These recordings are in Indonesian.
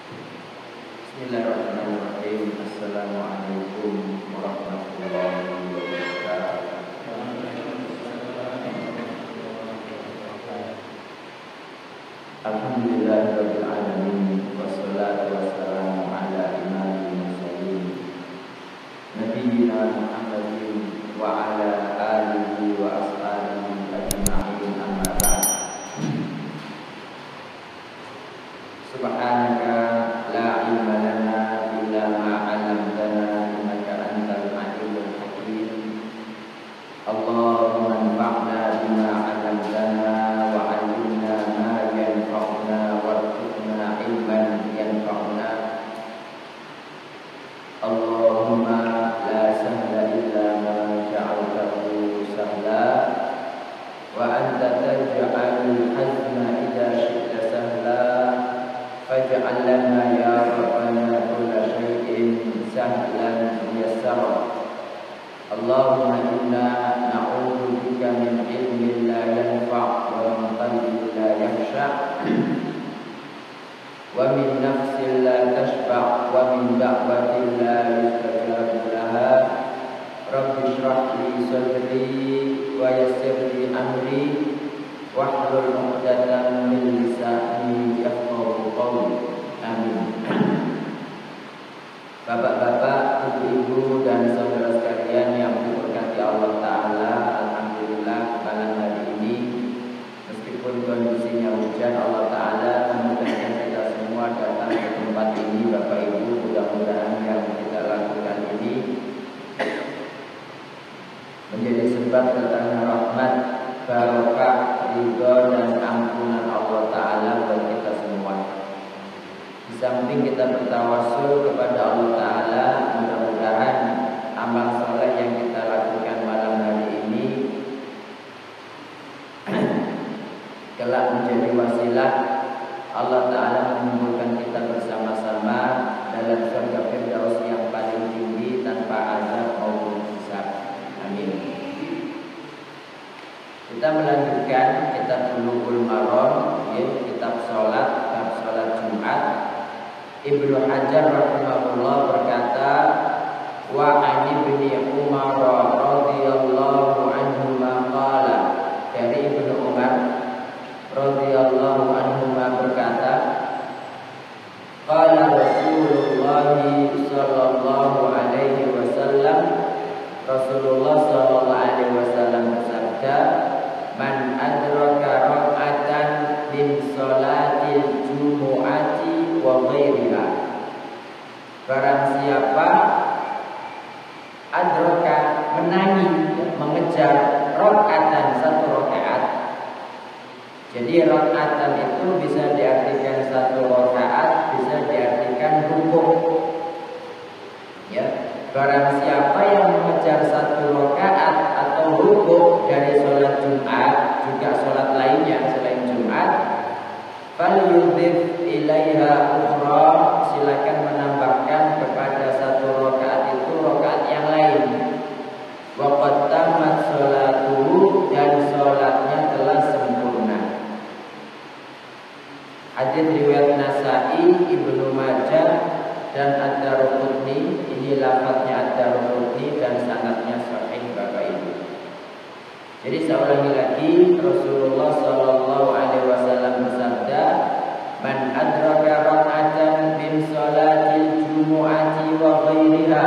Bismillahirrahmanirrahim. Assalamualaikum warahmatullahi wabarakatuh. Alhamdulillahirabbil alamin wassalatu wassalamu ala imamil mursalin nabiyina Muhammadin wa ala alihi wa ashabihi ajma'in, amma ba'd. Subhanaka la ilma lana illa ma 'allamtana innaka antal alimul hakim. Allahumma anfa'na bima 'allamtana wa 'allimna ma yanfa'una warzuqna ilman yanfa'una. Allahumma la sahla illa ma ja'altahu sahla wa anta taj'alul hazna idza syi'ta sahla. Faj'al lana ya Rabbana kulla syai'in sahlan muyassara. Allahumma inna na'udzu bika min ilmin la yanfa' wa min qalbin la yakhsha' wa min nafsin la tashba' wa min da'watin la yustajabu laha. Rabbi shrah li sadri wa yassir li amri wahlul 'uqdatam min lisani yafqahu qawli. Amin. Bapak-bapak, ibu-ibu dan saudara sekalian yang diberkati Allah Ta'ala, alhamdulillah malam hari ini meskipun kondisinya hujan, Allah Ta'ala memudahkan kita semua datang ke tempat ini. Bapak Ibu, mudah-mudahan yang kita lakukan ini menjadi sebab datangnya rahmat, barokah, ridho dan ampunan Allah Ta'ala buat kita semua. Di samping kita bertawasul kepada Allah Ta'ala, mudah-mudahan amal soleh yang kita lakukan malam hari ini kelak menjadi wasilah Allah Ta'ala mengumpulkan kita bersama-sama dalam surga Firdaus yang paling tinggi tanpa azab maupun hisab. Amin. Kita melanjutkan kitab Bulughul Maram, kitab salat, bab salat Jumat. Ibnu Hajar rahimahullah berkata, wa an ibni Umar radhiyallahu anhu qala, dari Ibnu Umar radhiyallahu anhu berkata, qala Rasulullah sallallahu alaihi wasallam, Rasulullah sallallahu alaihi wasallam bersabda, man adraka rak'atan min sholatil jumu'ati wa ghairiha. Barang siapa adraka, menangi, mengejar rak'atan, satu rakaat. Jadi rak'atan itu bisa diartikan satu rakaat, bisa diartikan rukuk. Ya, barang siapa yang mengejar satu rakaat atau rukuk dari sholat Jumat, juga sholat lainnya selain Jumat, falyudhif ilaiha ukhra, silakan menambahkan kepada satu rakaat itu rakaat yang lain. Wa qad tammat sholatuhu, dan sholatnya telah sempurna. Hadits riwayat Nasa'i, Ibnu Majah dan Ad-Darqutni. Ini lafadznya Ad-Darqutni dan sanadnya sahih, Bapak Ibu. Jadi saya ulangi lagi, Rasulullah sallallahu alaihi wasallam bersabda, man adraka rak'atan min sholatil jumu'ati wa ghairiha.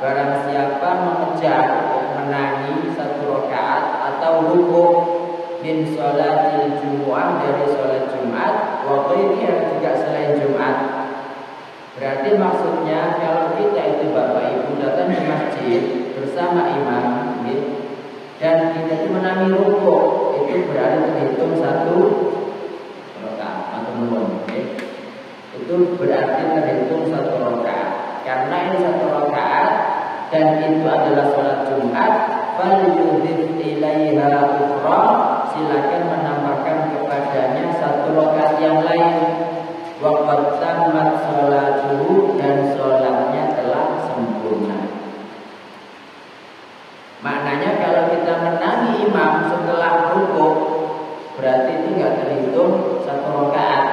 Barang siapa mengejar, menangi satu rakaat atau rukuk min sholatil jumu'ah, dari sholat Jumat, wa ghairiha, juga selain Jumat. Berarti maksudnya kalau kita itu Bapak Ibu datang ke masjid bersama imam, dan kita itu menangi rukuk, itu berarti terhitung satu rakaat atau menun. Itu berarti terhitung satu rakaat. Karena ini satu rakaat dan itu adalah sholat Jumat, falyudhif ilaiha ukhra, silakan menambahkan kepadanya satu rakaat yang lain. Wa qad tammat sholatuhu, dan sholatnya telah sempurna. Maknanya kalau kita menangi imam setelah rukuk, berarti itu nggak terhitung satu rakaat.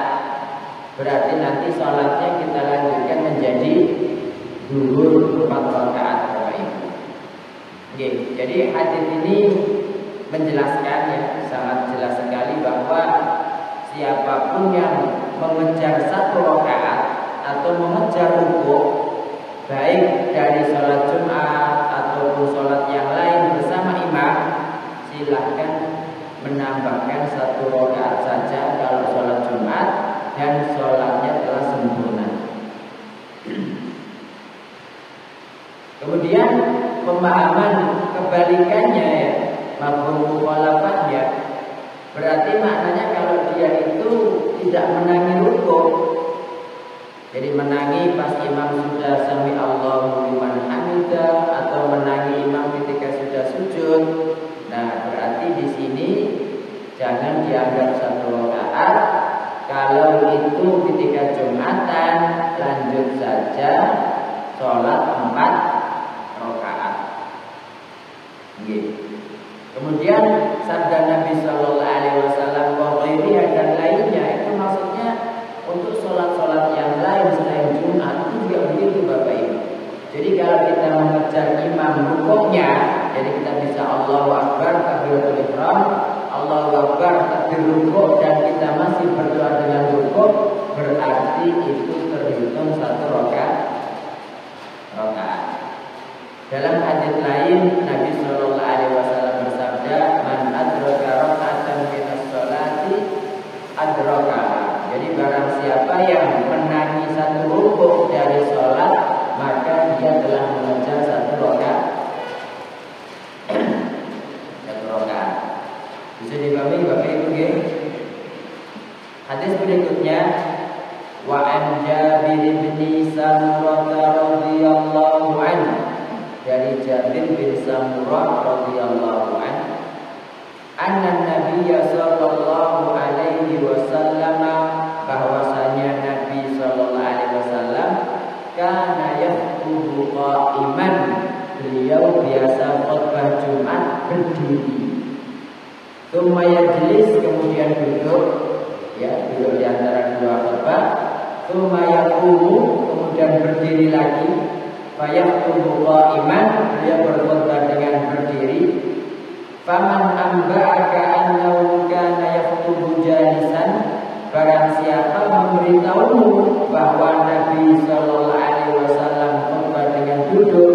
berarti nanti sholatnya kita lanjutkan menjadi zuhur 4 rakaat. Oke, jadi hadis ini menjelaskan ya, sangat jelas sekali bahwa siapapun yang mengejar 1 rakaat atau mengejar rukuk baik dari sholat Jumat ataupun sholat yang lain bersama imam, silahkan menambahkan 1 rakaat saja kalau sholat Jumat dan sholatnya telah sempurna. Kemudian pemahaman kebalikannya ya, mafhum mukhalafahnya, berarti maknanya kalau dia itu tidak menangi rukuk, jadi menangi pas imam sudah sami Allahu liman hamidah atau menangi imam ketika sudah sujud, nah berarti di sini jangan dianggap 1 rakaat. Kalau itu ketika Jumatan, lanjut saja sholat 4 rakaat. Kemudian sabda Nabi Shallallahu Alaihi Wasallam dan lainnya itu maksudnya untuk sholat-sholat yang lain selain Jumat itu juga begitu Bapak Ibu. Jadi kalau kita mengejar imam rukuknya, jadi kita bisa Allahu Akbar takbiratul ihram, Allahu Akbar takbir rukuk, dan kita masih berdoa dengan rukuk, berarti itu terhitung 1 rakaat. Dalam hadis lain Nabi Shallallahu Alaihi Wasallam bersabda, "Man adraka raka'atan minas sholati adraka." Jadi barang siapa yang menangi 1 rukuk dari sholat, maka dia telah mengejar 1 rakaat. 1 rakaat. Bisa dipahami Bapak Ibu ya? Hadis berikutnya, wa an Jabir bin Samurah radhiyallahu anhu, dari Jabir bin Samurah radhiyallahu anhu, anna Nabiy sallallahu alaihi wasallam, bahwasanya Nabi sallallahu alaihi wasallam kana yakhutubu qa'iman, beliau biasa khutbah Jumat berdiri. Tsumma yajlis, kemudian duduk, ya, duduk di antara 2 khutbah. Tsumma yaqumu, kemudian berdiri lagi. Fayakhutubu qa'iman, beliau berkhutbah dengan berdiri. Faman amba'aka annahu kana yakhutubu jalisan, barang siapa memberitahumu bahwa Nabi sallallahu alaihi wasallam khutbah dengan duduk,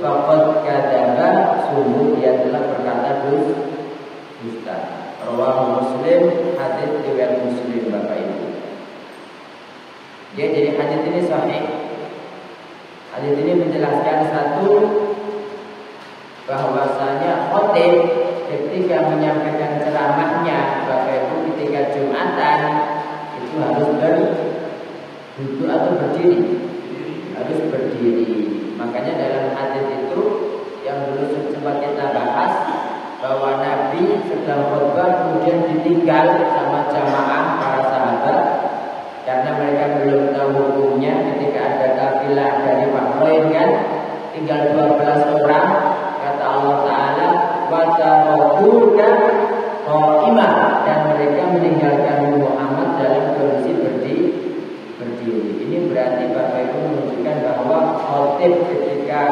faqad kadzaba, sungguh dia telah berkata dusta. Rawahu Muslim, hadis riwayat Muslim Bapak Ibu. Jadi hadis ini sahih. Hadis ini menjelaskan satu, bahwasanya khotib ketika menyampaikan ceramahnya Bapak Ibu ketika Jumatan itu harus duduk atau berdiri, harus berdiri. Makanya dalam hadis itu yang dulu sempat kita bahas, bahwa Nabi sedang khutbah kemudian ditinggal sama jamaah para sahabat karena mereka belum tahu hukumnya. Ketika ada kafilah dari Bahrain kan, tinggal 12 orang, kata Allah Ta'ala, wa tarakuka qa'imah, dan mereka meninggalkan Muhammad dalam kondisi berdiri. Ini berarti Bapak Ibu menunjukkan bahwa khotib ketika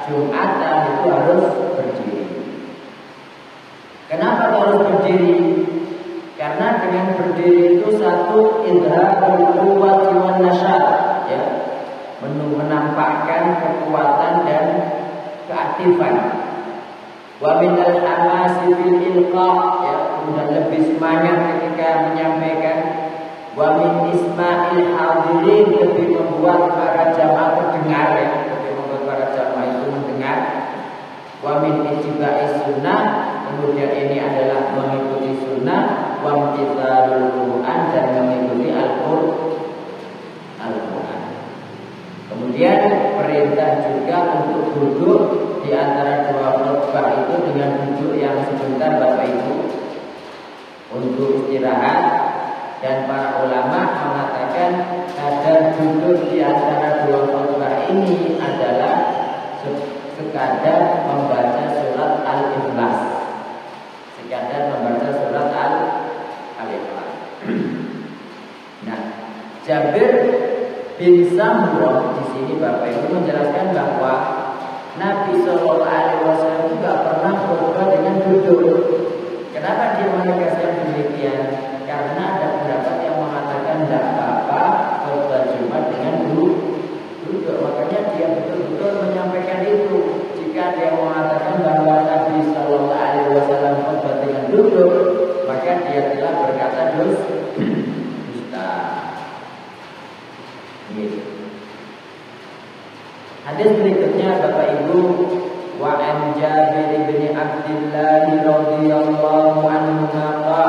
Jumatan itu harus berdiri. Kenapa harus berdiri? Karena dengan berdiri itu satu, idharul quwwati wan nasyat, ya, menampakkan kekuatan dan keaktifan. Wa minal hamasi fil ilqa, ya, kemudian lebih semangat ketika menyampaikan. Wa min isma'il hadirin, lebih membuat para jamaah terdengar, ya, lebih membuat para jamaah itu mendengar. Wa min ittiba'is sunnah, kemudian ini adalah mengikuti sunnah. Wa imtithalul Qur'an, dan mengikuti Al-Qur'an. Kemudian perintah juga untuk duduk di antara 2 khutbah itu dengan duduk yang sebentar Bapak Ibu untuk istirahat. Dan para ulama mengatakan kadar duduk di antara 2 khutbah ini adalah sekadar membaca surat Al-Ikhlas. Sekadar membaca surat Al-Ikhlas. Nah, Jabir bin Samurah di sini Bapak Ibu menjelaskan bahwa Nabi Shallallahu Alaihi Wasallam juga pernah khutbah dengan duduk. Kenapa dia menegaskan demikian? Karena ada pendapat yang mengatakan tidak apa-apa khutbah Jumat dengan duduk. Makanya dia betul-betul menyampaikan itu. Jika dia mengatakan bahwa Nabi Shallallahu Alaihi Wasallam khutbah dengan duduk, maka dia telah berkata dusta. Gitu. Hadis berikutnya Bapak Ibu, wa an Jabir bin Abdullah radhiyallahu anhu qala,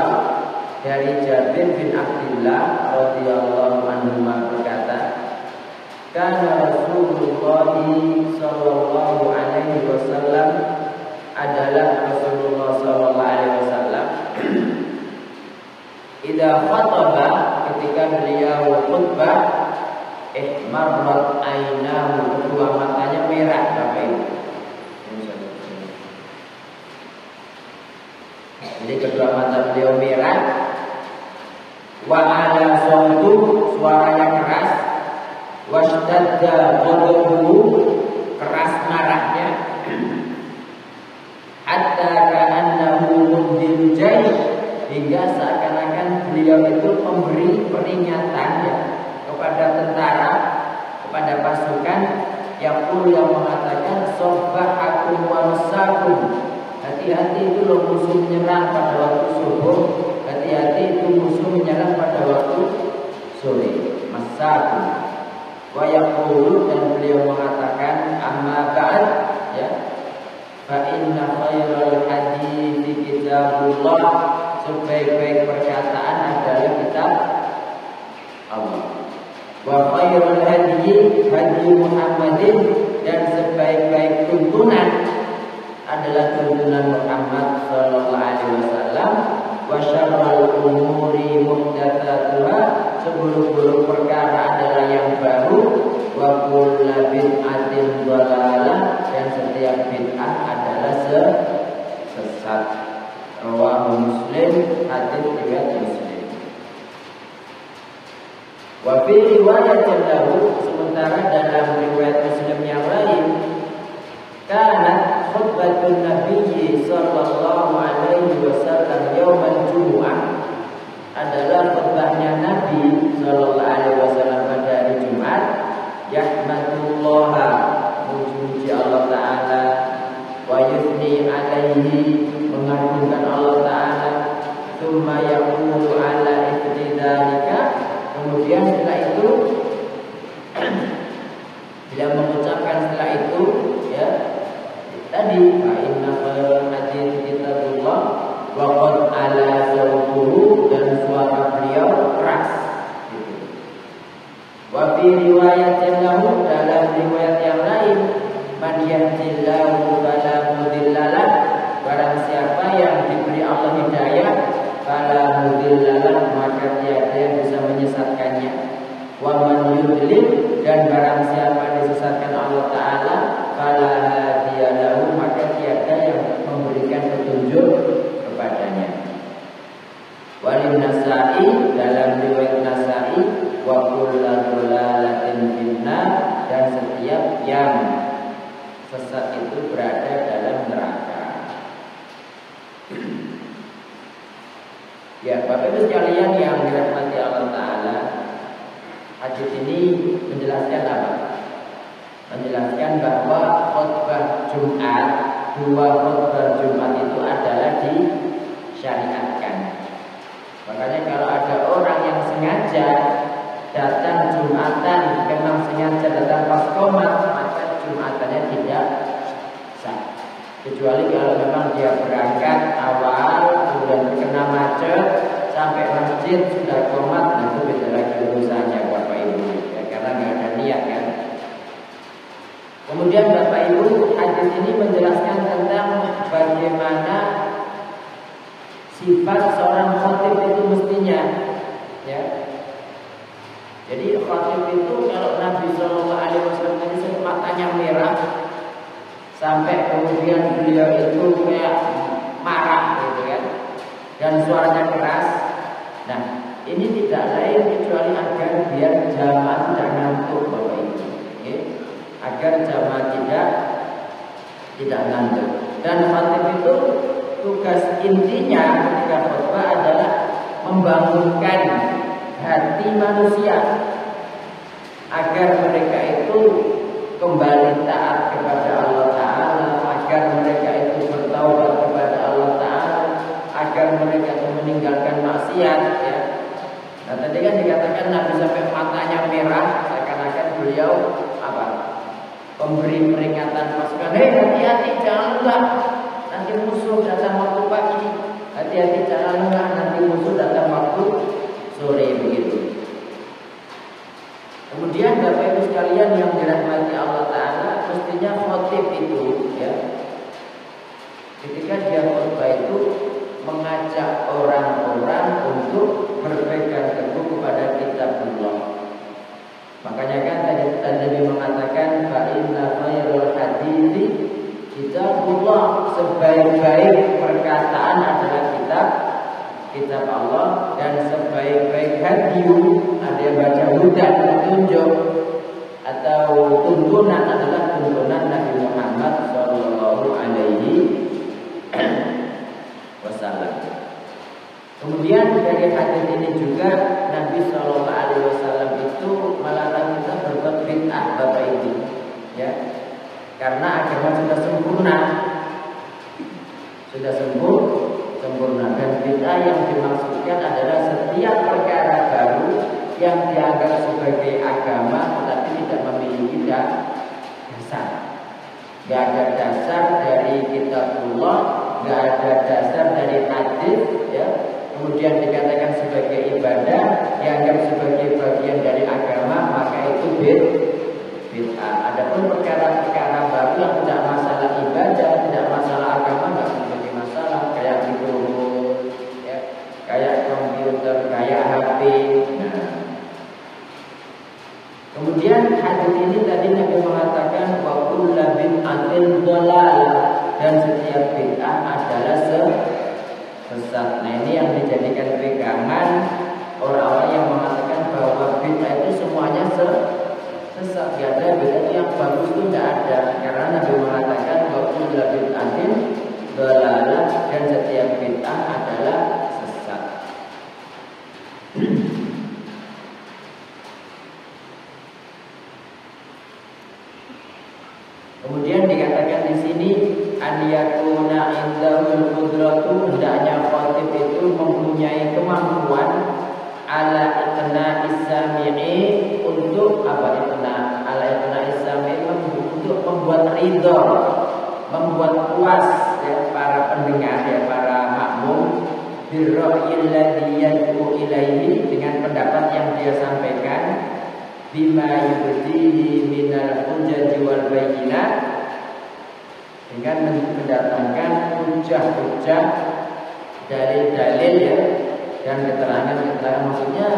dari Jabir bin Abdullah radhiyallahu anhu berkata, kana Rasulullah sallallahu alaihi wasallam, adalah Rasulullah sallallahu alaihi wasallam idza khataba, ketika beliau khutbah, ihmarrat ainahu, kedua matanya merah Bapak Ibu. Jadi kedua mata beliau merah. Wa ala sautu, suaranya keras. Washtadda ghadabuhu, keras marahnya. Hatta ka'annahu mudhil jaysh, hingga seakan-akan beliau itu memberi peringatan ya kepada tentara, kepada pasukan, yang mengatakan sabbahakum wa masakum, hati-hati itu loh musuh menyerang pada waktu subuh, hati-hati itu musuh menyerang pada waktu sore, masakum. Wa yaqulu, dan beliau mengatakan, amma ba'd, ya, fa inna khairal hadithi kitabullah, sebaik-baik perkataan adalah kitab Allah. Wa khairul hadyi hadyi Muhammadin, dan sebaik-baik tuntunan adalah tuntunan Muhammad sallallahu alaihi wasallam. Wa syarrul umuri muhdatsatuha, seburuk-buruk perkara adalah yang baru. Wa kullu bid'atin dhalalah, dan setiap bid'ah adalah sesat. Rawahu Muslim, hadis riwayat Muslim. Wa fi riwayatin lahu, sementara dalam riwayat Muslim yang lain, kanat khutbatun Nabi sallallahu alaihi wasallam yaumal Jumu'ah, adalah khutbahnya Nabi sallallahu alaihi wasallam pada hari Jumat, yahmadullah, memuji Allah taala, wa yusni alaihi, mengagungkan Allah taala, tsumma yaqulu ala ibtidzalika, kemudian setelah itu dia mengucapkan setelah itu, ya, tadi fa inna khairal hadits kitabullah wa qad ala sawtuhu, dan suara beliau keras gitu. Wa fi riwayatin lahu, dalam riwayat yang lain, man yahdillahu fala mudhillalah, barang siapa yang diberi Allah hidayah, fala mudhillalah, maka tiada yang bisa menyesatkannya. Wa man yudlil, dan barang siapa disesatkan Allah taala, fala hadiyalahu, maka tiada yang memberikan petunjuk kepadanya. Walin Nasa'i, dalam riwayat Nasa'i, wa kullu dhalalatin finnar, dan setiap yang sesat itu berada dalam neraka. Ya, Bapak Ibu sekalian yang dirahmati Allah taala, hadis ini menjelaskan apa? Menjelaskan bahwa khutbah Jumat, dua khutbah Jumat itu adalah disyariatkan. Makanya kalau ada orang yang sengaja datang Jumatan, memang sengaja datang pas qomat, maka Jumatannya tidak sah. Kecuali kalau memang dia berangkat awal, kemudian terkena macet, sampai masjid sudah qomat, nah itu beda lagi urusannya Bapak Ibu, ya, karena nggak ada niat kan. Kemudian Bapak Ibu, hadis ini menjelaskan tentang bagaimana sifat seorang khatib itu mestinya, ya. Jadi khatib itu kalau Nabi Shallallahu Alaihi Wasallam ini matanya merah, sampai kemudian beliau itu kayak marah gitu kan, dan suaranya keras. Nah, ini tidak lain kecuali agar biar jamaah tidak ngantuk Bapak Ibu. Ya. Agar jamaah tidak ngantuk. Dan khatib itu tugas intinya ketika khutbah adalah membangunkan hati manusia agar mereka itu kembali taat kepada Allah Ta'ala, agar mereka itu bertaubat kepada Allah Ta'ala, agar mereka itu meninggalkan maksiat. Ya. Nah tadi kan dikatakan Nabi sampai matanya merah, seakan-akan beliau apa? Memberi peringatan pasukan, hati-hati jangan lengah, nanti musuh datang waktu pagi. Hati-hati jangan lengah, nanti musuh datang waktu sore, begitu. Kemudian Bapak Ibu sekalian yang dirahmati Allah Ta'ala, mestinya khotib itu ya, ketika dia khutbah itu mengajak orang-orang untuk berpegang teguh kepada kitabullah. Makanya kan tadi Nabi mengatakan fa inna khairul hadithi kitabullah, sebaik-baik perkataan adalah kitab Allah, dan sebaik-baik hadiyu, ada yang baca huda, petunjuk atau tuntunan adalah tuntunan Nabi Muhammad sallallahu alaihi wasallam. Kemudian dari hadis ini juga Nabi sallallahu alaihi wasallam itu melarang kita berbuat bid'ah Bapak Ibu, ya. Karena agama sudah sempurna. Sudah sempurna, dan bid'ah yang dimaksudkan adalah setiap perkara baru yang dianggap sebagai agama tetapi tidak memiliki dasar. Gak ada dasar dari kitabullah, gak ada dasar dari hadis, ya. Kemudian dikatakan sebagai ibadah, dianggap sebagai bagian dari agama, maka itu bid'ah. Adapun perkara-perkara baru yang tidak masalah ibadah, tidak masalah agama, nggak menjadi masalah, kayak mikrofon, ya, kayak komputer, kayak HP. Nah. Kemudian hadis ini tadi Nabi mengatakan wa kullu bid'atin dhalalah, dan setiap bid'ah adalah sesat. Nah ini yang dijadikan pegangan orang-orang yang mengatakan bahwa bid'ah itu semuanya sesat. Gak ada bid'ah yang bagus itu tidak ada, karena Nabi mengatakan wa kullu bid'atin dhalalah, dan setiap bid'ah adalah sesat. Kemudian dikatakan di sini an yakuna indahul qudratu, hendaknya khatib itu mempunyai kemampuan ala iqna isami'i, untuk apa iqna? Ala iqna isami'i, untuk membuat ridho, membuat puas ya, para pendengar, ya, para makmum, birra'il ladzi yad'u ilaihi, dengan pendapat yang dia sampaikan, bima yubdihi minal hujjati wal bayyinat, dengan mendatangkan hujah-hujah, dalil-dalil, ya, dan keterangan-keterangan. Maksudnya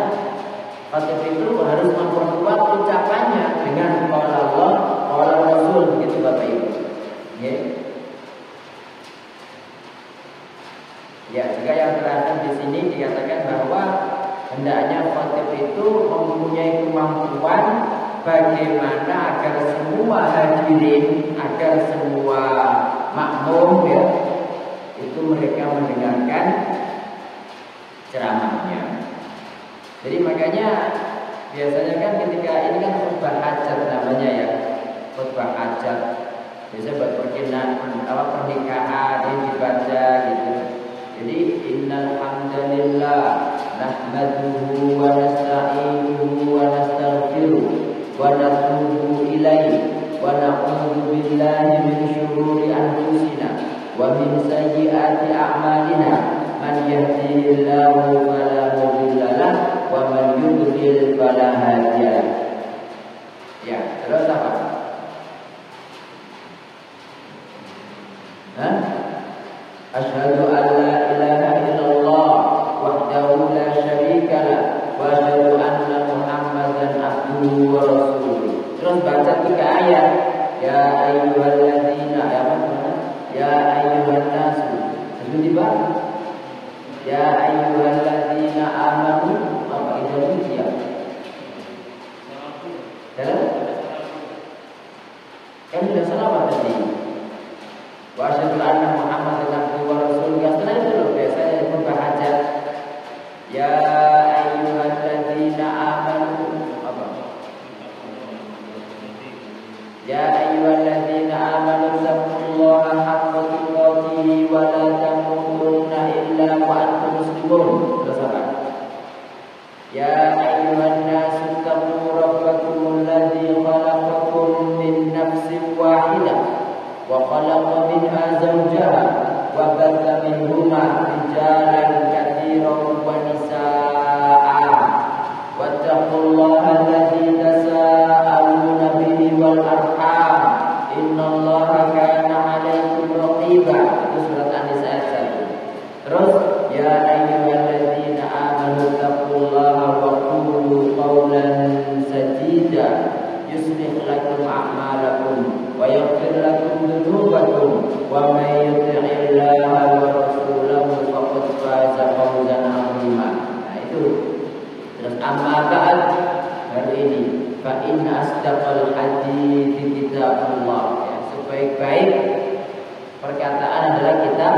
khatib itu harus memperkuat ucapannya dengan qala Allah, qala Rasul, begitu Bapak Ibu. Ya. Ya, juga yang terakhir di sini dikatakan bahwa hendaknya khatib itu mempunyai kemampuan bagaimana agar semua hadirin, agar semua makmum, ya, itu mereka mendengarkan ceramahnya. Jadi makanya biasanya kan ketika ini kan khutbah hajat namanya, ya, khutbah hajat. Biasanya buat pernikahan ini dibaca gitu. Jadi innal hamdalillah nahmaduhu wa nasta'inuhu wa nastaghfiruh wa natubu ilaihi wa na'udzu billahi min syururi anfusina wa min sayyiati a'malina, man yahdihillahu fala mudilla lahu wa man yudlil fala hadiya lahu. Ya, terus apa? Asyhadu an la ilaha illallah wahdahu la syarika lah wa asyhadu anna Muhammadan abduhu wa rasuluh. Terus baca 3 ayat. Ya ayyuhalladzina, ya ayyuhan nasu. Terus dibaca. Ya ayyuhalladzina amanu ya. Dalam kan sudah salawat tadi. Wa asyhadu anna Muhammadan abduhu wa rasuluhu. Setelah itu loh biasanya khutbah hajat. Ya ayyuhalladzina amanu apa? Ya ayyuhalladzina amanu taqullaha haqqa tuqatih wa la tamutunna illa wa antum muslimun. Bersama. Ya ayyuhan nasu taqu rabbakum alladzi khalaqakum min nafsin wahidah wa khalaqa minha zawjaha wa batha minhuma rijalan katsiran wa nisaa'a wattaqullaha alladzi tasaaluna bihi wal arham innallaha kana 'alaikum raqiba. Itu surat An-Nisa ayat 1. Terus ya ayyuhalladzina amanu taqullaha wa qulu qawlan sadida yuslih lakum a'malakum wa yaghfir lakum dhunubakum wa may yuti'illaha wa rasulahu faqad faza fawzan 'azima. Nah itu. Terus amma ba'd, hari ini fa inna asdaqal hadiits kitabullah. Ya, sebaik-baik perkataan adalah kitab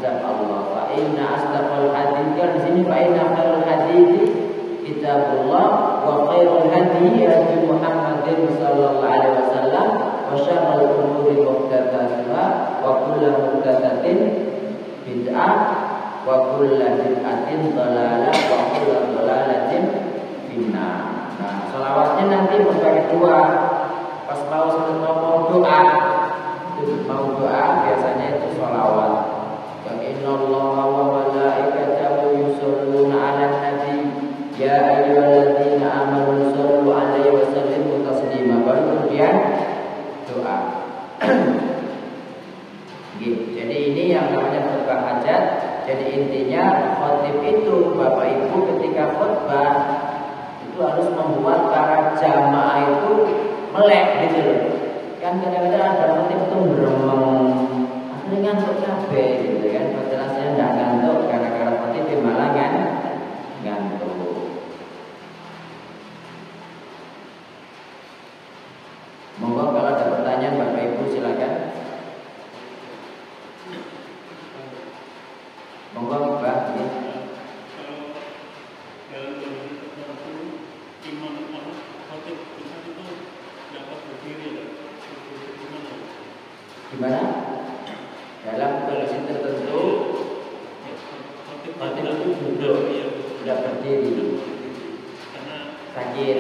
Allah. Fa inna asdaqal hadiits, kan di sini fa inna khairul hadiits kitabullah wa khairul hadi hadi Muhammadin sallallahu alaihi wasallam wa syarrul umuri muhdatsatuha wa kullu muhdatsatin bid'ah wa kullu bid'atin dhalalah wa kullu dhalalatin finnar. Nah, selawatnya nanti berbagi dua. Pas mau doa, biasanya itu selawat. Innallaha wa malaikatahu yusholluna 'alan nabi ya ayyuhalladzina amanu shollu 'alaihi wa sallimu taslima. Baru kemudian doa. Jadi ini yang namanya khutbah hajat. Jadi intinya khotib itu Bapak Ibu ketika khutbah itu harus membuat para jamaah itu melek gitu loh. Kan kadang-kadang ada khotib itu beremeng, akhirnya ngantuk kabeh gitu kan. Jelasnya tidak ngantuk karena khotib malah ngantuk. Monggo kalau ada pertanyaan Bapak Ibu silakan. Monggo Mbak. Gimana? Dalam kondisi tertentu khotib itu duduk, tidak berdiri, sakit.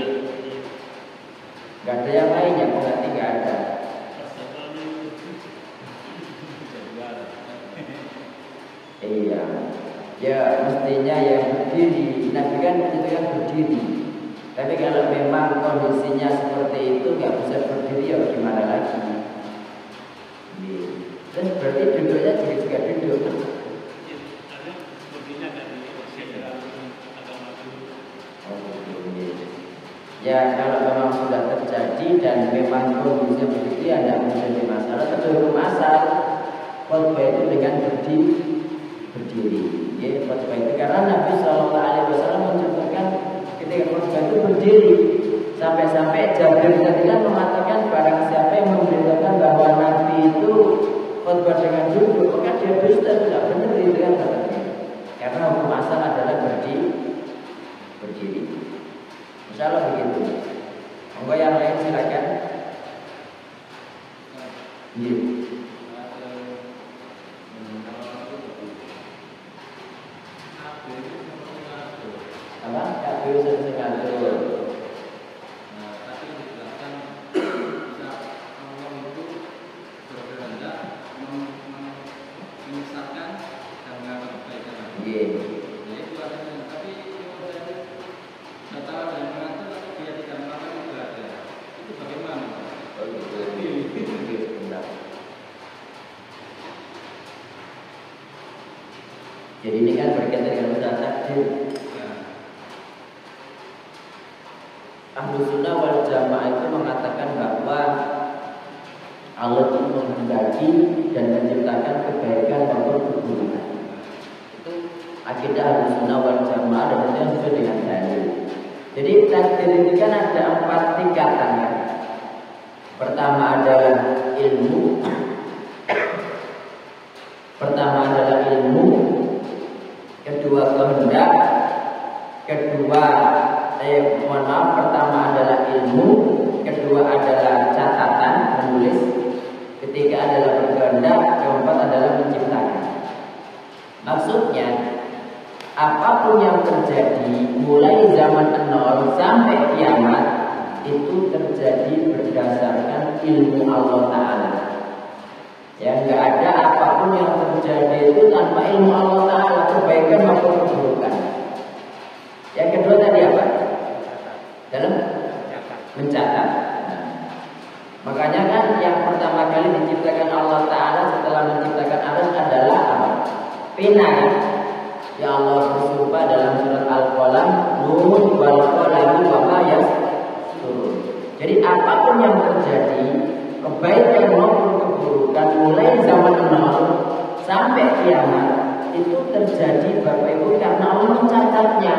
Gak ada yang lain yang berarti gak ada. Iya, ya mestinya yang berdiri. Nabi kan menunjukkan berdiri. Tapi kalau memang kondisinya seperti itu nggak bisa berdiri, ya gimana lagi? Dan berarti duduknya juga duduk. Ya kalau memang sudah terjadi dan memang kondisinya begitu ya tidak menjadi masalah. Tapi hukum asal khutbah itu dengan berdiri. Ya, khutbah itu karena Nabi Shallallahu Alaihi Wasallam mencontohkan ketika khutbah itu berdiri. Sampai-sampai Jabir tadi kan mengatakan barang siapa yang memberitakan bahwa Nabi itu khutbah dengan duduk, maka dia dusta, tidak benar itu kan katanya. Karena hukum asal adalah berdiri. Insyaallah begitu. Monggo yang lain silakan. Iya. Apa? Kabeh sing ngatur. Jadi ini kan berkaitan dengan usaha takdir. Ahlus Sunnah wal Jamaah itu mengatakan bahwa Allah itu menghendaki dan menciptakan kebaikan maupun keburukan. Itu akidah Ahlus Sunnah wal Jamaah dan itu yang sesuai dengan dalil. Jadi takdir itu kan ada 4 tingkatan ya. Pertama adalah ilmu. Kedua kehendak. Pertama adalah ilmu. Kedua adalah catatan menulis. Ketiga adalah berkehendak. Keempat adalah menciptakan. Maksudnya, apapun yang terjadi mulai zaman nol sampai kiamat itu terjadi berdasarkan ilmu Allah Ta'ala. Ya, nggak ada apapun yang terjadi itu tanpa ilmu Allah Ta'ala, kebaikan maupun keburukan. Yang kedua tadi apa? Dalam mencatat. Makanya kan yang pertama kali diciptakan Allah Ta'ala setelah menciptakan alam adalah apa? Pena. Ya Allah bersumpah dalam surat Al-Qalam, Nun wal qalami wa ma yasturun. Jadi apapun yang terjadi, kebaikan maupun keburukan mulai zaman nol sampai kiamat itu terjadi Bapak Ibu karena Allah mencatatnya.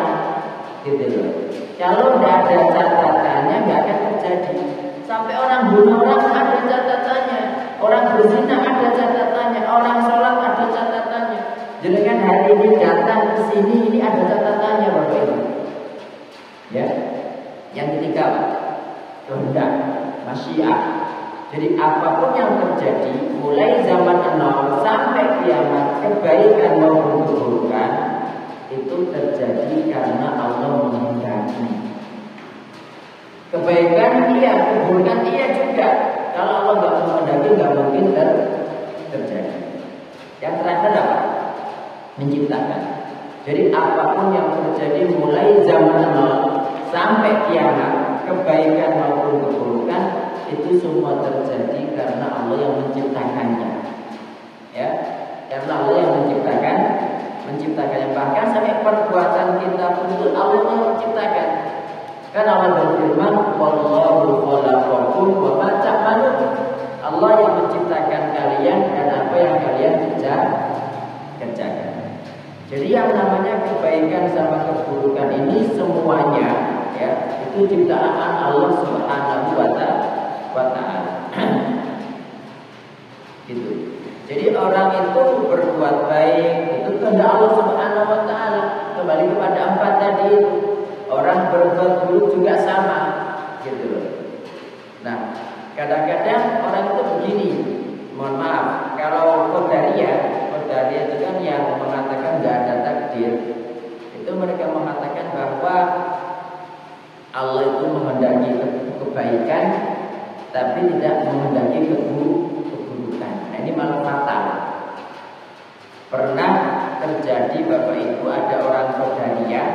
Gitu loh. Kalau tidak ada catatannya nggak akan terjadi. Sampai orang bunuh orang ada catatannya, orang berzina ada catatannya, orang sholat ada catatannya. Jadi kan hari ini datang ke sini ini ada catatannya Bapak Ibu. Ya. Yang ketiga, kehendak, masyiah. Jadi apapun yang terjadi mulai zaman nol sampai kiamat, kebaikan maupun keburukan itu terjadi karena Allah menghendaki. Kebaikan iya, keburukan iya juga. Kalau Allah nggak menghendaki nggak mungkin terjadi. Yang terakhir apa? Menciptakan. Jadi apapun yang terjadi mulai zaman nol sampai kiamat, kebaikan maupun keburukan itu semua terjadi karena Allah yang menciptakannya. Ya, karena Allah yang menciptakannya. Bahkan sampai perbuatan kita pun itu Allah yang menciptakan. Kan Allah berfirman, "Wallahu khalaqakum wa ma ta'malun." Allah yang menciptakan kalian dan apa yang kalian kerjakan. Jadi yang namanya kebaikan sama keburukan ini semuanya ya, itu ciptaan Allah Subhanahu wa ta'ala. Gitu. Jadi orang itu berbuat baik itu kehendak Allah Subhanahu wa ta'ala. Kembali kepada 4 tadi itu. Orang berbuat buruk juga sama, gitu loh. Nah, kadang-kadang orang itu begini, mohon maaf, kalau Qadariyah itu kan yang mengatakan nggak ada takdir, itu mereka mengatakan bahwa Allah itu menghendaki kebaikan, tapi tidak menghendaki keburukan. Nah, ini malah fatal. Pernah terjadi Bapak Ibu ada orang Qadariyah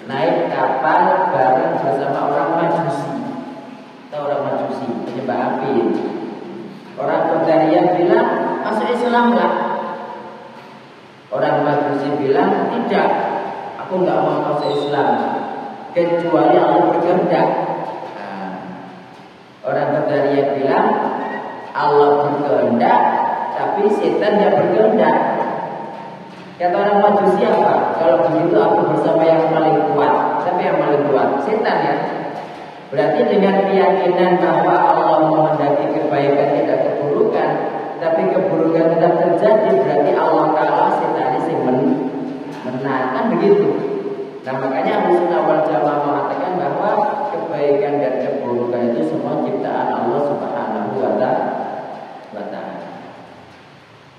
naik kapal bareng bersama orang Majusi. Atau orang Majusi, penyembah api. Orang Qadariyah bilang, masuk Islam lah. Orang Majusi bilang, tidak, aku nggak mau masuk Islam kecuali Allah berkehendak. Nah, orang Qadariyah bilang, Allah berkehendak, tapi setan yang berkehendak. Kata orang Majusi apa? Kalau begitu aku bersama yang paling kuat. Siapa yang paling kuat? Setan ya. Berarti dengan keyakinan bahwa Allah menghendaki kebaikan tidak keburukan, tapi keburukan tetap terjadi, berarti Allah kalah, setan ini menang. Kan begitu. Nah makanya Ahlussunnah wal Jamaah mengatakan bahwa kebaikan dan keburukan itu semua ciptaan Allah Subhanahu wa ta'ala.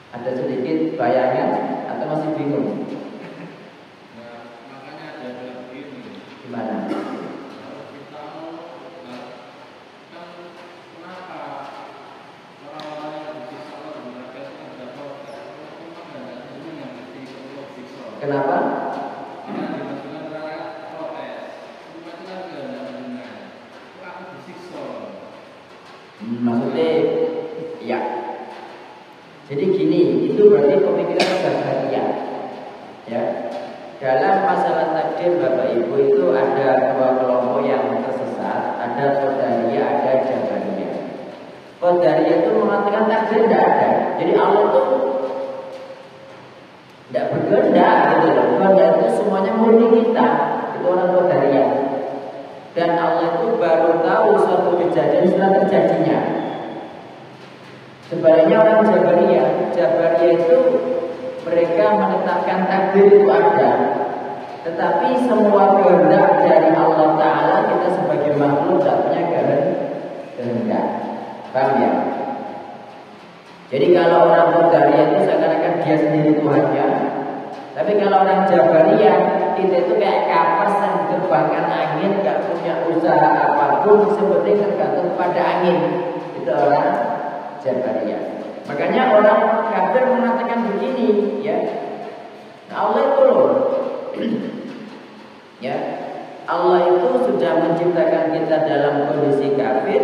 Ada sedikit bayangan? Atau masih bingung? Nah, makanya ada begini. Gimana? Kalau kita kan kenapa orang-orang yang disiksa Allah di neraka itu ada protes? Memang ada dulu yang disiksa. Kenapa? Karena di masalah neraka protes. Cuma itu kan tidak ada benar. Kok aku disiksa? Maksudnya, ya. Jadi gini, itu berarti pemikiran Qadariyah. Ya. Dalam masalah takdir Bapak Ibu itu ada 2 kelompok yang tersesat, ada Qadariyah, ada Jabariyah. Qadariyah itu mengatakan takdir tidak ada. Jadi Allah itu tidak berkehendak gitu loh. Kehendak itu semuanya murni kita. Itu orang Qadariyah. dan Allah itu baru tahu suatu kejadian setelah terjadinya. Sebaliknya orang Jabariyah itu mereka menetapkan takdir itu ada, tetapi semua kehendak dari Allah Ta'ala kita sebagai makhluk tidak punya kehendak. Paham ya? Jadi kalau orang Qadariyah itu seakan-akan dia sendiri Tuhannya, tapi kalau orang Jabariyah kita itu kayak kapas yang diterbangkan angin, gak punya usaha apapun, seperti tergantung pada angin. Itu orang Jabariyah. Makanya orang kafir mengatakan begini, ya. Nah, Allah itu loh, ya, Allah itu sudah menciptakan kita dalam kondisi kafir,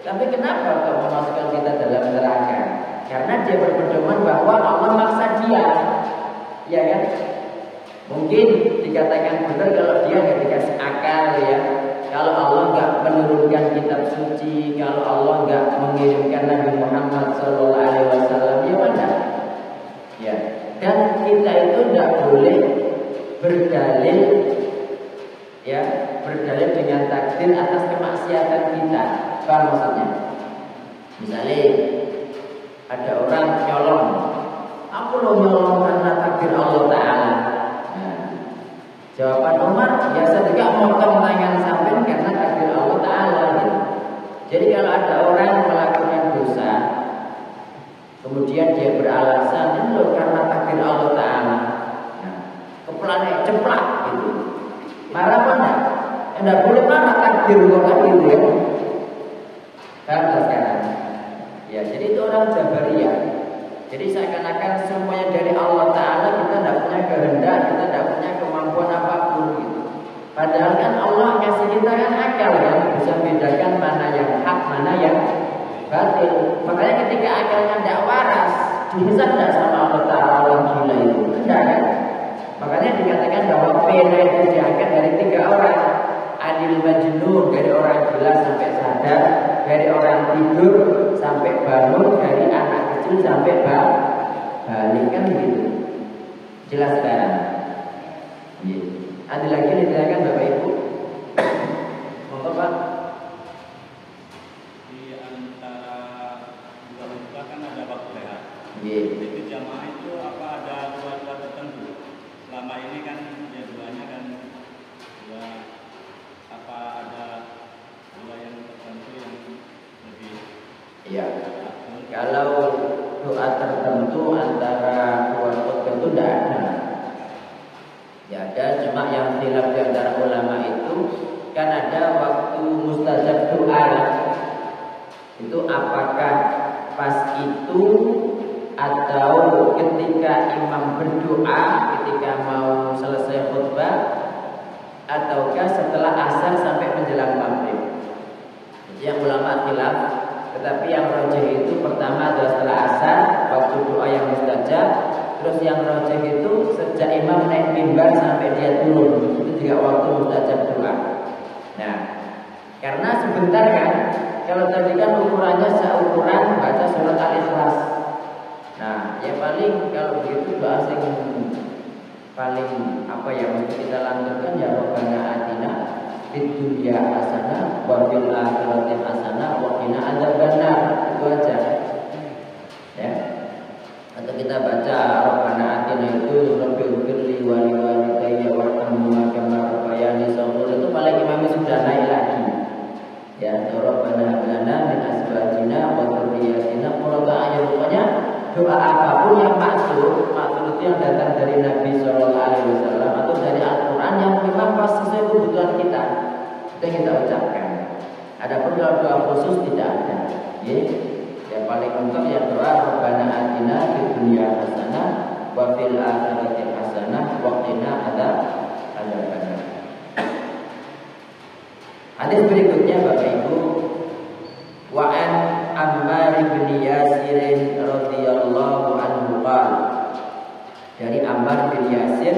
tapi kenapa kok memasukkan kita dalam neraka? Karena dia berpedoman bahwa Allah maksa dia, ya kan? Mungkin dikatakan benar kalau dia nggak dikasih akal, ya. Kalau Allah nggak menurunkan kitab suci, kalau Allah nggak mengirimkan Nabi Muhammad SAW, ya mana? Ya. Dan kita itu nggak boleh berdalil, ya, berdalil dengan takdir atas kemaksiatan kita. Apa maksudnya? Misalnya ada orang nyolong, aku lo nyolong karena takdir Allah Ta'ala. Jawaban Umar biasa juga motong tangan sampean karena takdir Allah Ta'ala, gitu. Jadi kalau ada orang melakukan dosa, kemudian dia beralasan ini loh karena takdir Allah Ta'ala, nah, kepalanya ceplak gitu. Marah mana? Enggak boleh marah, takdir kok gitu, ya. Kan sekarang. Ya, jadi itu orang Jabariyah. Jadi seakan-akan semuanya dari Allah Ta'ala, kita tidak punya kehendak, kita tidak punya kemampuan apapun gitu. Padahal kan Allah ngasih kita kan akal, kan bisa bedakan mana yang hak, mana yang batil. Makanya ketika akalnya tidak waras, dihisab tidak sama Allah Ta'ala orang gila itu, tidak kan? Makanya dikatakan bahwa pena itu diangkat dari 3 orang. Adil majnun, dari orang gila sampai sadar, dari orang tidur sampai bangun, dari anak kecil sampai balik, kan begitu. Jelas sekarang. Ya. Ada lagi yang ditanyakan Bapak Ibu? Monggo Pak. Di antara dua khutbah kan ada waktu rehat. Iya. Jadi jamaah itu apa ada dua tertentu? Selama ini kan jadwalnya kan dua, apa ada dua yang tertentu yang lebih? Iya. Kalau doa tertentu antara dua khutbah itu tidak ada. Ya ada, cuma yang khilaf di antara ulama itu kan ada waktu mustajab doa. Itu apakah pas itu atau ketika imam berdoa ketika mau selesai khutbah, ataukah setelah asar sampai menjelang maghrib. Jadi yang ulama khilaf, tetapi yang rajih itu pertama adalah setelah asar, waktu doa yang mustajab. Terus yang rajih itu sejak imam naik mimbar sampai dia turun, itu juga waktu mustajab doa. Nah, karena sebentar kan, kalau tadi kan ukurannya seukuran baca surat Al-Ikhlas. Nah, ya paling kalau begitu doa sing paling apa ya mesti kita lanjutkan ya Rabbana atina fid dunya hasanah wa fil akhirati hasanah wa qina adzabannar. Itu aja. Ya. Atau kita baca Rabbana atina itu Rabbighfirli wa li walidayya warhamhuma kama rabbayani shaghira. Itu paling imam sudah naik lagi. Ya, Rabbana hab lana min azwajina wa dhurriyyatina qurrata a'yun. Pokoknya doa apapun yang maksud itu yang datang dari Nabi SAW atau dari Al-Quran yang memang pas sesuai kebutuhan kita, itu kita ucapkan. Adapun kalau doa khusus tidak ada. Yang paling lengkap ya doa Rabbana atina fid dunya hasanah wa fil akhirati hasanah wa qina adzabannar. Hadis berikutnya Bapak Ibu, wa an Ammar bin Yasir radhiyallahu anhu qala, dari Ammar bin Yasir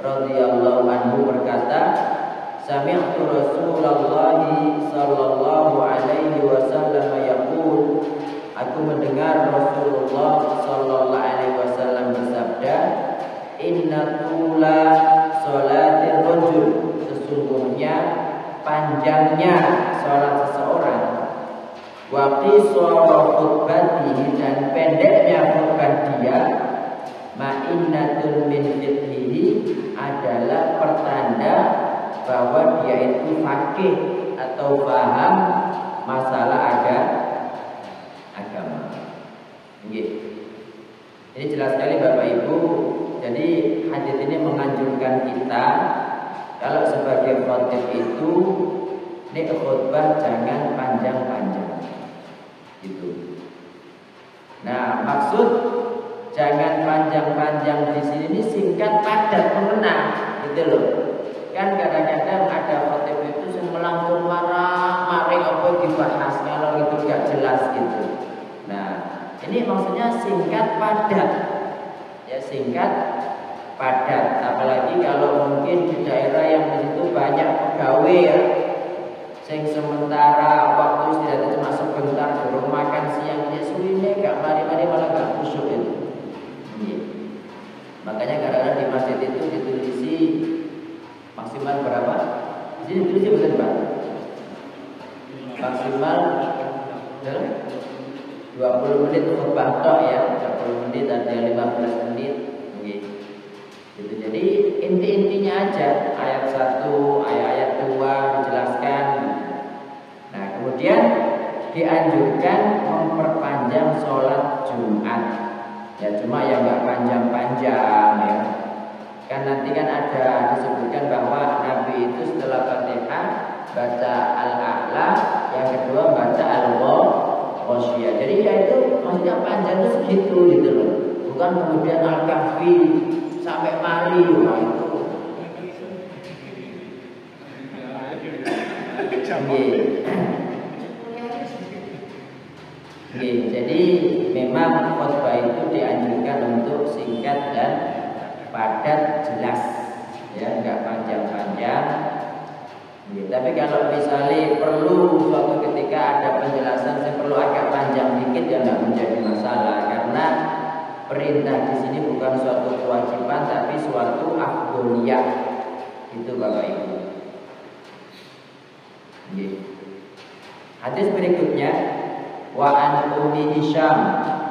radhiyallahu anhu berkata, sami'tu Rasulullah sallallahu alaihi wasallam yaqul, aku mendengar Rasulullah sallallahu alaihi wasallam bersabda, inna tula salatir rajul, sesungguhnya panjangnya sholat seseorang, wa qisara khutbatihi dan pendeknya khutbah dia, ma'innatun min fiqhihi adalah pertanda bahwa dia itu faqih atau paham masalah agama. Ini jelas sekali Bapak Ibu. Jadi hadis ini menganjurkan kita kalau sebagai khotib itu ini khutbah jangan panjang-panjang gitu. Nah, maksud jangan panjang-panjang di sini ini singkat padat mengena gitu loh. Kan kadang-kadang ada khotib itu melangkung marah, mari apa dibahas kalau itu gak jelas gitu. Nah, ini maksudnya singkat padat. Ya, singkat padat. Apalagi kalau mungkin di daerah yang di situ banyak pegawai ya. Sing sementara waktu istirahat cuma sebentar, baru makan siang dia suwine gak mari-mari malah gak khusyuk itu. Makanya kadang-kadang di masjid itu ditulisi maksimal berapa? Di sini ditulis betul Pak? Maksimal 20 menit khutbah tok ya, 30 menit ada 15 menit. Gitu. Jadi inti-intinya aja ayat 1, ayat 2 dijelaskan. Nah, kemudian dianjurkan memperpanjang sholat Jumat. Ya cuma yang nggak panjang-panjang ya. Kan nanti kan ada disebutkan bahwa Nabi itu setelah Fatihah baca Al-A'la, yang kedua baca Al-Ghasyiyah. Jadi ya itu maksudnya panjang itu segitu gitu loh. Bukan kemudian Al-Kahfi sampai mari wah itu. Jadi memang khutbah itu dianjurkan untuk singkat dan padat, jelas ya, enggak panjang-panjang. Tapi kalau misalnya perlu suatu ketika ada penjelasan yang perlu agak panjang dikit ya enggak menjadi masalah, karena perintah di sini bukan suatu kewajiban tapi suatu afdholiyah. Itu Bapak Ibu. Hadis berikutnya, wa an Ummi Hisyam,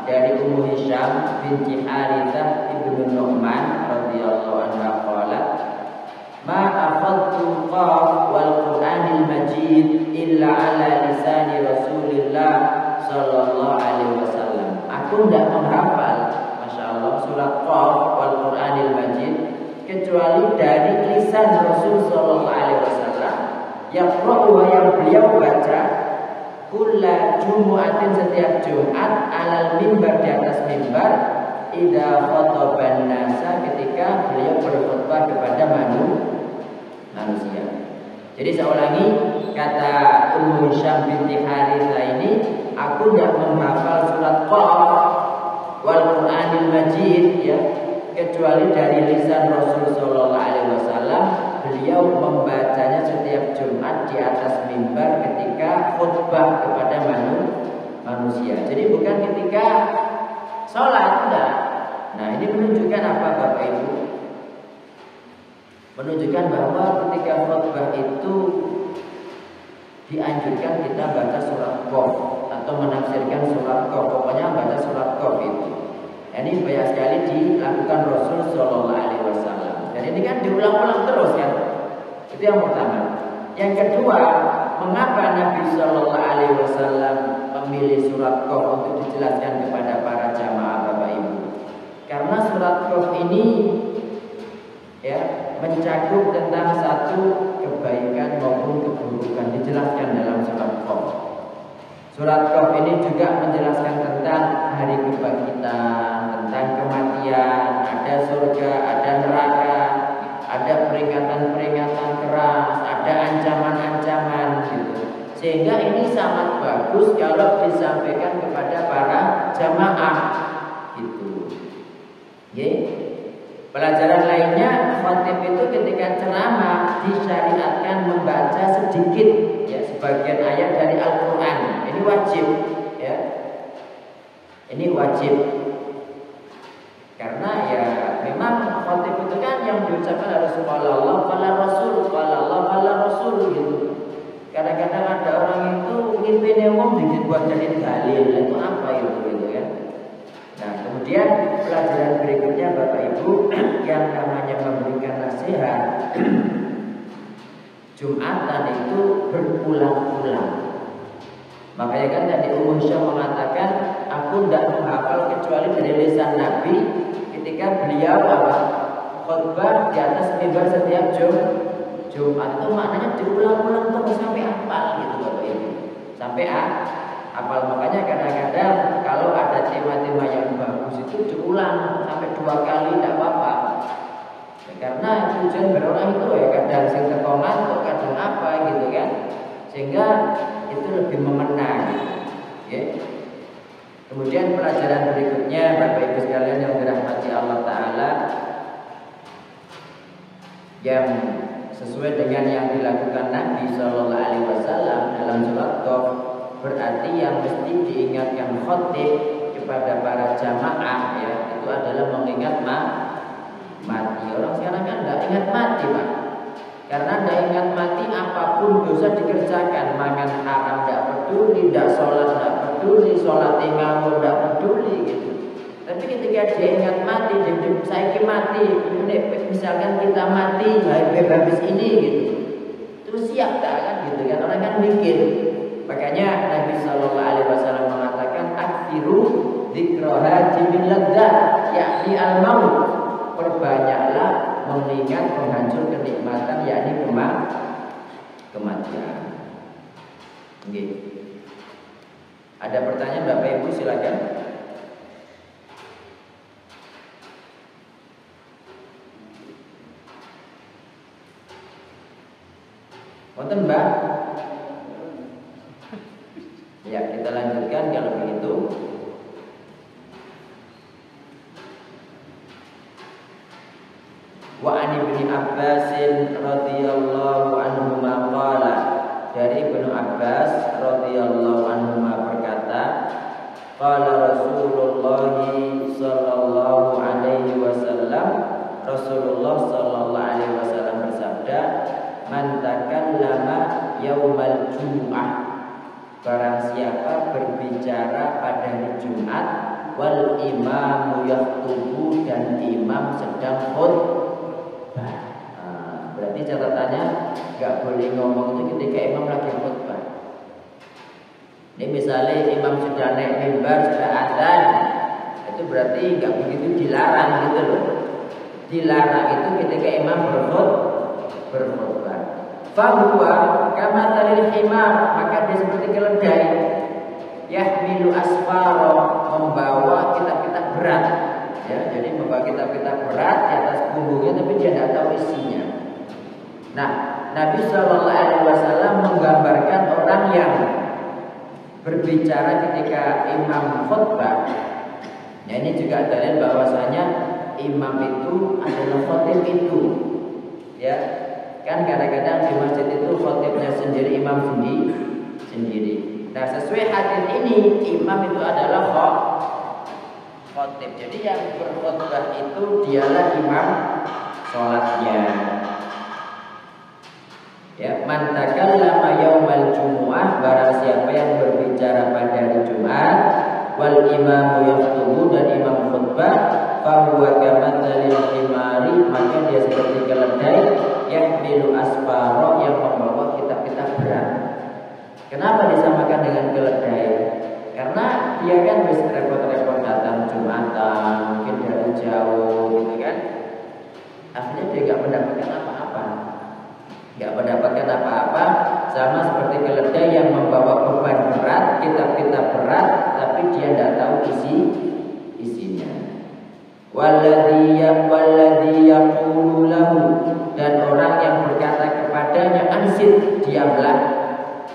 dari Ummu Hisyam binti Harithah ibnu Nu'man radhiyallahu anha qalat, ma akhadtu qaf wal Qur'anil Majid illa ala lisani Rasulillah sallallahu alaihi wasallam. Aku tidak menghafal, Masya Allah, surat Qaf wal Qur'anil Majid kecuali dari lisan Rasul sallallahu alaihi wasallam yang beliau baca kulla Jumu'atin setiap Jumat alal mimbar, di atas mimbar, idza khataban nasa, ketika beliau berkhutbah kepada manusia. Jadi saya ulangi, kata Ummu Hisyam binti Harithah ini, aku tidak menghafal surat Qaf wal Qur'anil Majid ya, kecuali dari lisan Rasul sallallahu alaihi wasallam. Beliau membacanya setiap Jumat di atas mimbar ketika khutbah kepada manusia. Jadi bukan ketika sholat, enggak. Nah, ini menunjukkan apa Bapak Ibu? Menunjukkan bahwa ketika khutbah itu dianjurkan kita baca surat Qaf atau menafsirkan surat Qaf. Pokoknya baca surat Qaf itu. Ini banyak sekali dilakukan Rasul sallallahu alaihi wasallam. Dan ini kan diulang-ulang terus kan. Itu yang pertama. Yang kedua, mengapa Nabi sallallahu alaihi wasallam memilih surat Qaf untuk dijelaskan kepada para jamaah Bapak Ibu? Karena surat Qaf ini ya mencakup tentang satu kebaikan maupun keburukan, dijelaskan dalam surat Qaf. Surat Qaf ini juga menjelaskan tentang hari kebangkitan, tentang kematian, ada surga, ada neraka, ada peringatan-peringatan keras, ada ancaman-ancaman gitu. Sehingga ini sangat bagus kalau disampaikan kepada para jamaah gitu. Pelajaran lainnya, khotib itu ketika ceramah disyariatkan membaca sedikit ya sebagian ayat dari Al-Qur'an. Ini wajib ya. Ini wajib. Karena ya memang khotib itu kan yang diucapkan harus qala Allah, qala Rasul, qala Allah, qala Rasul gitu. Kadang-kadang ada orang itu ngimpi wong dibuat jadi dalil, itu apa itu gitu kan? Nah, kemudian pelajaran berikutnya Bapak Ibu yang namanya memberikan nasihat Jumatan itu berulang-ulang. Makanya kan tadi Ummu Syah mengatakan, aku tidak menghafal kecuali dari lisan Nabi ketika beliau khutbah di atas mimbar setiap Jumat. Itu maknanya diulang-ulang terus sampai hafal gitu Bapak Ibu. Sampai hafal. Makanya kadang-kadang kalau ada tema-tema yang bagus itu diulang sampai 2 kali tidak apa-apa. Ya, karena tujuan berorang itu ya kadang sing teko ngantuk, kadang apa gitu kan. Sehingga itu lebih mengena gitu. Ya. Kemudian pelajaran berikutnya Bapak Ibu sekalian yang dirahmati Allah Ta'ala, yang sesuai dengan yang dilakukan Nabi Shallallahu Alaihi Wasallam dalam surat Qaf, berarti yang mesti diingatkan khotib kepada para jamaah ya itu adalah mengingat mati. Orang sekarang kan tidak ingat mati Pak, karena tidak ingat mati apapun dosa dikerjakan, makan haram tidak peduli, tidak sholat tidak peduli, sholat ngawur tidak peduli gitu. Tapi ketika dia ingat mati, jadi saya mati, misalkan kita mati, habis ini gitu, terus siap tak kan gitu kan, orang kan mikir. Makanya Nabi Shallallahu Alaihi Wasallam mengatakan, akhiru dzikroha jibil ladzat, yakni al-maut, perbanyaklah mengingat penghancur kenikmatan, yakni kematian. Okay. Ada pertanyaan Bapak Ibu silakan. Wonten Mbak? Ya, kita lanjutkan kalau begitu. Wa an Ibnu Abbas radhiyallahu anhu qala, dari Ibnu Abbas radhiyallahu anhu berkata, qala Rasulullah sallallahu alaihi wasallam, Rasulullah sallallahu alaihi wasallam bersabda, man takallama yaumal jumu'ah, barang siapa berbicara pada hari Jumat, wal imamu yaktubu, dan imam sedang khutbah. Berarti catatannya nggak boleh ngomong itu ketika imam lagi khutbah. Ini misalnya imam sudah naik mimbar, sudah adzan, itu berarti nggak begitu dilarang gitu loh. Dilarang itu ketika imam berkhutbah. Fahuwa kama talil himar, maka dia seperti keledai, yahmilu asfaro, membawa kitab-kitab berat ya, jadi membawa kitab-kitab berat di atas punggungnya tapi dia tidak tahu isinya. Nah, Nabi Shallallahu Alaihi Wasallam menggambarkan orang yang berbicara ketika imam khutbah. Ya, ini juga dalil bahwasanya imam itu adalah khotib itu ya. Kan kadang-kadang di masjid itu khotibnya sendiri, imam sendiri. Nah, sesuai hadis ini imam itu adalah khotib. Jadi yang berkhutbah itu dialah imam sholatnya. Ya, man takallama yaumal jumu'ah, barang siapa yang berbicara pada hari Jumat, wal imamu yaktubu, dan imam khutbah, fahuwa kamatsalil himari, maka dia seperti keledai, yahmilu asfaro, yang membawa kitab-kitab berat. Kenapa disamakan dengan keledai? Karena dia kan bisa repot-repot datang Jumatan, mungkin dari jauh gitu kan. Akhirnya dia gak mendapatkan apa-apa. Gak mendapatkan apa-apa, sama seperti keledai yang membawa beban berat, kitab-kitab berat, tapi dia tidak tahu isinya. Walladhi yaqulu lahu, dan orang yang berkata kepadanya, ansit, diamlah,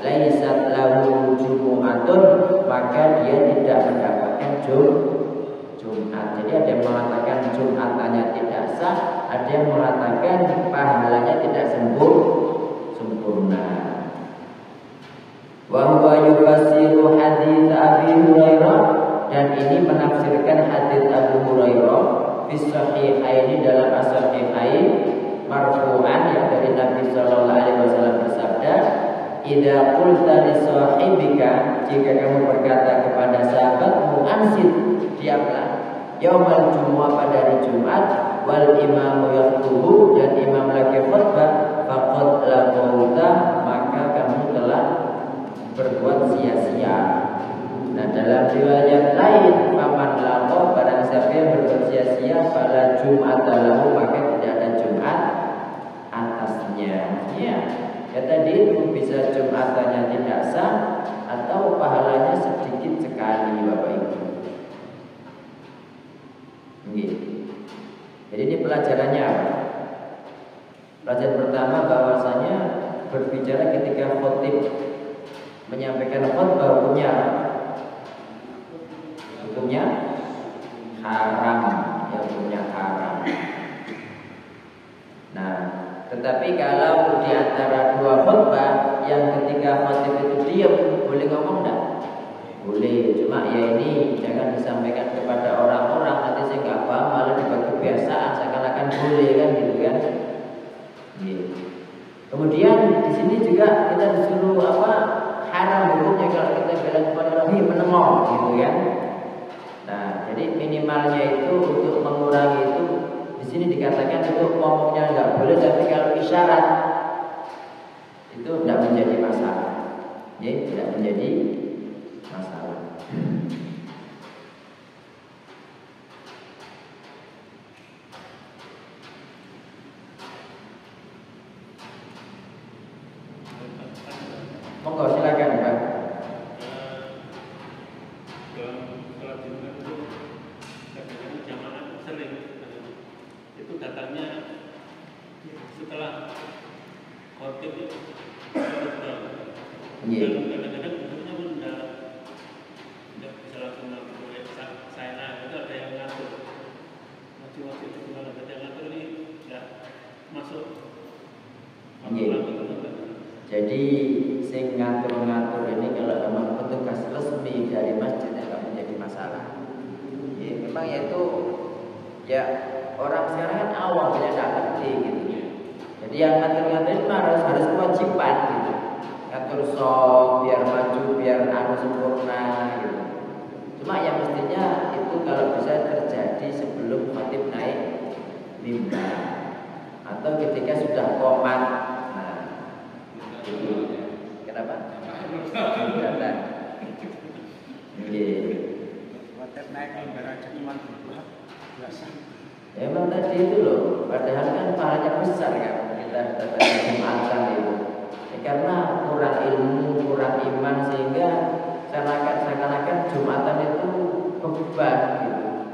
laisat lahu jumu'atun, maka dia tidak mendapatkan Jumat. Jadi ada yang mengatakan Jumatannya tidak sah, ada yang mengatakan pahalanya tidak sempurna. Wa huwa yufassiru hadits Abi Hurairah, dan ini menafsirkan hadits Abu Hurairah fi sahihaini, dalam as-sahihain, marfu'an, yang dari Nabi sallallahu alaihi wasallam bersabda, idza qulta li sahibika, jika kamu berkata kepada sahabatmu, ansit, diamlah, yaumal jumu'ah, pada hari Jumat, wal imamu yaktubu, dan imam lagi khutbah, faqad laqauta, maka kamu telah berbuat sia-sia. Nah, dalam riwayat lain, faman laqau, barang siapa yang berbuat sia-sia, fala Jum'ata lahu, maka tidak ada Jumat atasnya. Ya, ya tadi itu bisa Jumatannya tidak sah atau pahalanya sedikit sekali, Bapak Ibu. Jadi ini pelajarannya apa? Pelajaran pertama bahwasanya berbicara ketika khotib menyampaikan khutbah hukumnya apa? Hukumnya haram, ya, hukumnya haram. Nah, tetapi kalau di antara dua khutbah yang ketika khotib itu diam, boleh ngomong enggak? Boleh, cuma ya ini jangan disampaikan kepada orang-orang nanti saya nggak paham, malah dibuat kebiasaan seakan-akan boleh, kan gitu kan? Kemudian di sini juga kita disuruh apa? Haram hukumnya kalau kita bilang kepada orang menemong, gitu kan? Nah, jadi minimalnya itu untuk mengurangi itu di sini dikatakan untuk ngomongnya nggak boleh, tapi kalau isyarat itu tidak menjadi masalah, ya, tidak menjadi masalah. Monggo silakan, Pak. Itu datangnya setelah khotib itu kadang-kadang bentuknya pun tidak bisa langsung saya itu ada yang ngatur maju itu gimana, ada yang ngatur ini tidak masuk. Jadi sing ngatur-ngatur ini kalau memang petugas resmi dari masjid akan menjadi masalah. Ya, memang yaitu ya orang sekarang kan awam, banyak tidak ngerti gitu. Jadi yang ngatur-ngatur itu harus kewajiban gitu. Ngatur sok biar maju, biar anu sempurna gitu. Cuma yang mestinya itu kalau bisa terjadi sebelum khatib naik mimbar atau ketika sudah qomat. Nah, itu kenapa? Karena khatib naik mimbar aja cuma biasa. Ya, emang tadi itu loh, padahal kan pahalanya besar kan kita datang Jumatan itu. Ya, karena kurang ilmu, kurang iman sehingga seakan-akan Jumatan itu beban gitu.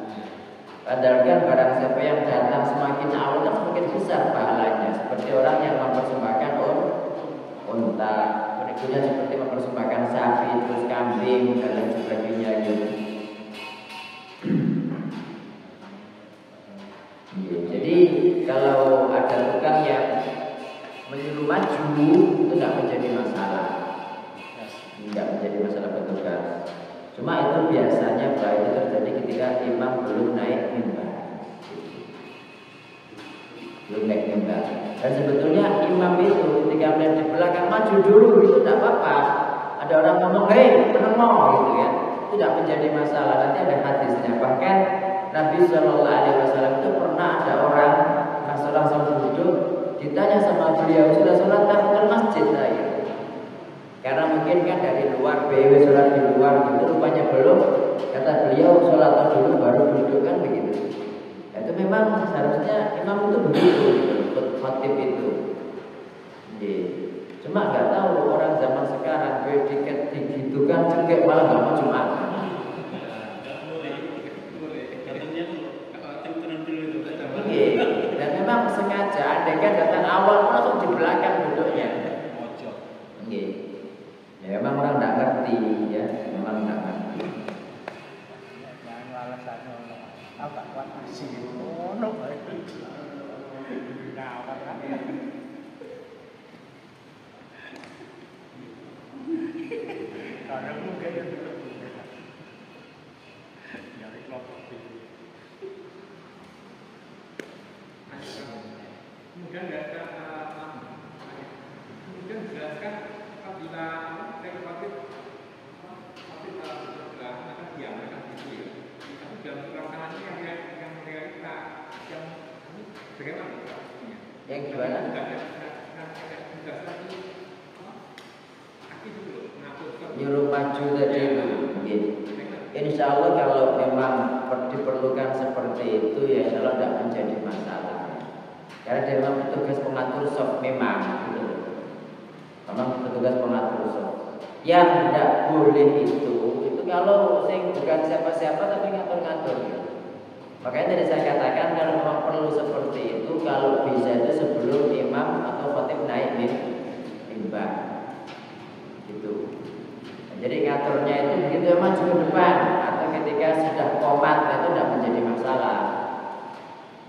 Padahal kan barang siapa yang datang semakin awal kan semakin besar pahalanya. Seperti orang yang mempersembahkan unta, berikutnya seperti mempersembahkan sapi, terus kambing dan lain sebagainya gitu. Jadi kalau ada tukang yang menyuruh maju itu tidak menjadi masalah, tidak menjadi masalah petugas. Cuma itu biasanya itu terjadi ketika imam belum naik mimbar, Dan sebetulnya imam itu ketika melihat di belakang maju dulu itu tidak apa-apa. Ada orang ngomong, hei menengok gitu ya, itu tidak menjadi masalah. Nanti ada hadisnya. Bahkan Nabi SAW itu pernah ada orang langsung duduk, ditanya sama beliau, sudah sholat tahiyyatul masjid gitu. Karena mungkin kan dari luar, BW sholat di luar gitu, rupanya belum. Kata beliau, sholat dulu baru duduk, kan begitu. Itu memang seharusnya imam itu begitu, khotib itu. Cuma nggak tahu orang zaman sekarang predikat gitu kan, cengkek malah nggak mau Jumat. Dan memang sengaja, andai kan datang awal langsung di belakang duduknya. Ya memang orang tidak ngerti, ya memang tidak ngerti. Yang alasannya apa kuat masih ono baik. Karena mungkin dari kelompok itu. Mungkin nggak ada, mungkin jelaskan Yang gimana? Nyuruh maju tadi mungkin. Insya Allah kalau memang diperlukan seperti itu ya insya Allah tidak menjadi masalah. Karena dia memang petugas pengatur soft memang gitu. Memang petugas pengatur soft. Yang tidak boleh itu kalau bukan siapa-siapa tapi ngatur-ngatur. Makanya tadi saya katakan kalau memang perlu seperti itu, kalau bisa itu sebelum imam atau khatib naik mimbar. Gitu. Nah, jadi ngaturnya itu begitu maju ke depan atau ketika sudah qomat itu tidak menjadi masalah.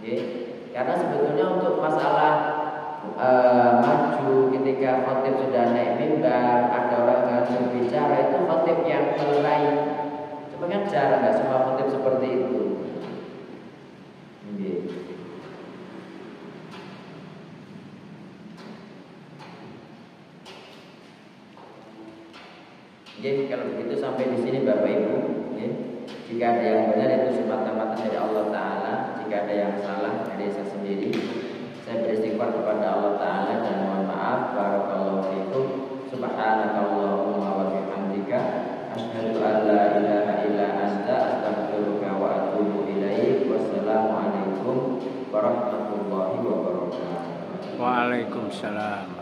Okay. Karena sebetulnya untuk masalah maju ketika khatib sudah naik mimbar, ada orang yang berbicara itu khatib yang mulai. Cuma kan jarang, nggak semua khatib seperti itu. Jadi kalau begitu sampai di sini Bapak Ibu. Jika ada yang benar itu semata-mata dari Allah Taala. Jika ada yang salah dari saya sendiri. Saya beristighfar kepada Allah Taala dan mohon maaf. Barakallahu fiikum. Subhanakallahumma wa bihamdika asyhadu an la ilaha illa anta astaghfiruka wa atubu ilaik. Wassalamualaikum warahmatullahi wabarakatuh. Waalaikumsalam.